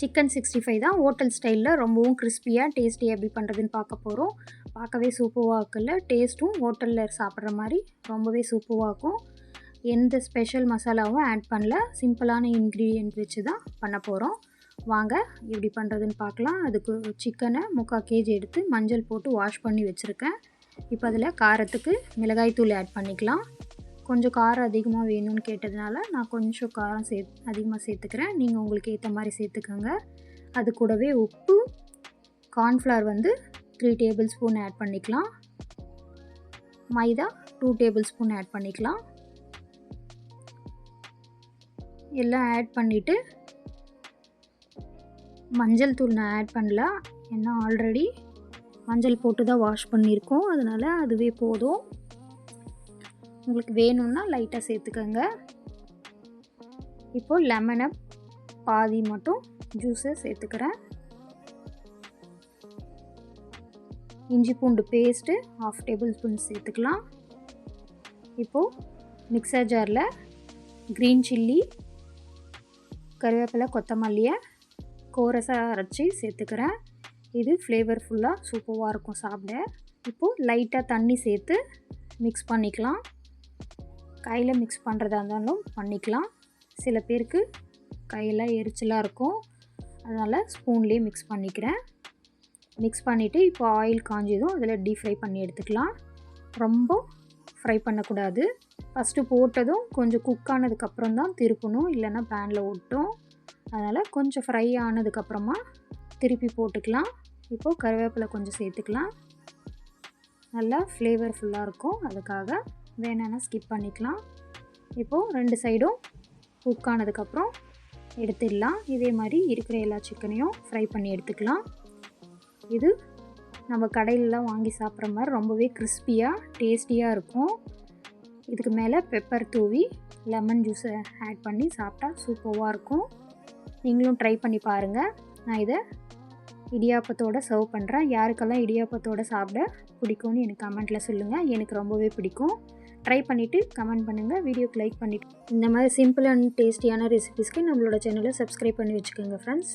Chicken 65 தான் hotel ஸ்டைலில் ரொம்பவும் கிறிஸ்பியாக டேஸ்டியாக எப்படி பண்ணுறதுன்னு பார்க்க போகிறோம். பார்க்கவே சூப்பராக இருக்குல்ல, டேஸ்ட்டும் ஹோட்டலில் சாப்பிட்ற மாதிரி ரொம்பவே சூப்பராக இருக்கும். எந்த ஸ்பெஷல் மசாலாவும் ஆட் பண்ணல, சிம்பிளான இன்க்ரீடியன்ட் வச்சு தான் பண்ண போகிறோம். வாங்க எப்படி பண்ணுறதுன்னு பார்க்கலாம். அதுக்கு சிக்கனை 3/4 kg எடுத்து மஞ்சள் போட்டு வாஷ் பண்ணி வச்சுருக்கேன். இப்போ அதில் காரத்துக்கு மிளகாய்த்தூள் ஆட் பண்ணிக்கலாம். கொஞ்சம் காரம் அதிகமாக வேணும்னு கேட்டதுனால நான் கொஞ்சம் காரம் அதிகமாக சேர்த்துக்கிறேன். நீங்கள் உங்களுக்கு ஏற்ற மாதிரி சேர்த்துக்கோங்க. அது கூடவே உப்பு, கார்ன்ஃப்ளவர் 3 டேபிள் ஸ்பூன் ஆட் பண்ணிக்கலாம். மைதா 2 டேபிள் ஸ்பூன் ஆட் பண்ணிக்கலாம். எல்லாம் ஆட் பண்ணிவிட்டு மஞ்சள் தூள் நான் ஆட் பண்ணல, ஏன்னா ஆல்ரெடி மஞ்சள் போட்டு தான் வாஷ் பண்ணியிருக்கோம், அதனால் அதுவே போதும். உங்களுக்கு வேணும்னா லைட்டாக சேர்த்துக்கோங்க. இப்போது லெமனை பாதி மட்டும் ஜூஸை சேர்த்துக்கிறேன். இஞ்சி பூண்டு பேஸ்ட்டு 1/2 டேபிள் ஸ்பூன் சேர்த்துக்கலாம். இப்போது மிக்சர் ஜாரில் க்ரீன் சில்லி, கருவேப்பிலை, கொத்தமல்லியை கோரஸாக அரைச்சி சேர்த்துக்கிறேன். இது ஃப்ளேவர்ஃபுல்லாக சூப்பராக இருக்கும் சாப்பிட. இப்போது லைட்டாக தண்ணி சேர்த்து மிக்ஸ் பண்ணிக்கலாம். கையில் மிக்ஸ் பண்ணுறதா இருந்தாலும் பண்ணிக்கலாம். சில பேருக்கு கையெல்லாம் எரிச்சலாக இருக்கும், அதனால் ஸ்பூன்லேயே மிக்ஸ் பண்ணிக்கிறேன். மிக்ஸ் பண்ணிவிட்டு இப்போ ஆயில் காஞ்சதும் அதில் டீப் ஃப்ரை பண்ணி எடுத்துக்கலாம். ரொம்ப ஃப்ரை பண்ணக்கூடாது. ஃபஸ்ட்டு போட்டதும் கொஞ்சம் குக் ஆனதுக்கப்புறம் தான் திருப்பணும், இல்லைன்னா பேனில் ஒட்டும். அதனால் கொஞ்சம் ஃப்ரை ஆனதுக்கப்புறமா திருப்பி போட்டுக்கலாம். இப்போது கருவேப்பிலை கொஞ்சம் சேர்த்துக்கலாம், நல்லா ஃப்ளேவர்ஃபுல்லாக இருக்கும். அதுக்காக வேணும்னா ஸ்கிப் பண்ணிக்கலாம். இப்போது 2 சைடும் குக் ஆனதுக்கப்புறம் எடுத்துடலாம். இதே மாதிரி இருக்கிற எல்லா சிக்கனையும் ஃப்ரை பண்ணி எடுத்துக்கலாம். இது நம்ம கடையிலலாம் வாங்கி சாப்பிட்ற மாதிரி ரொம்பவே கிறிஸ்பியாக டேஸ்டியாக இருக்கும். இதுக்கு மேலே பெப்பர் தூவி லெமன் ஜூஸை ஆட் பண்ணி சாப்பிட்டா சூப்பராக இருக்கும். நீங்களும் ட்ரை பண்ணி பாருங்கள். நான் இதை இடியாப்பத்தோடு சர்வ் பண்ணுறேன். யாருக்கெல்லாம் இடியாப்பத்தோடு சாப்பிட பிடிக்கும்னு எனக்கு கமெண்ட்டில் சொல்லுங்கள். எனக்கு ரொம்பவே பிடிக்கும். ட்ரை பண்ணிவிட்டு கமெண்ட் பண்ணுங்கள். வீடியோக்கு லைக் பண்ணிவிட்டு இந்த மாதிரி சிம்பிள் அண்ட் டேஸ்டியான ரெசிபீஸ்க்கு நம்மளோட சேனலை சப்ஸ்கிரைப் பண்ணி வச்சுக்கோங்க ஃப்ரெண்ட்ஸ்.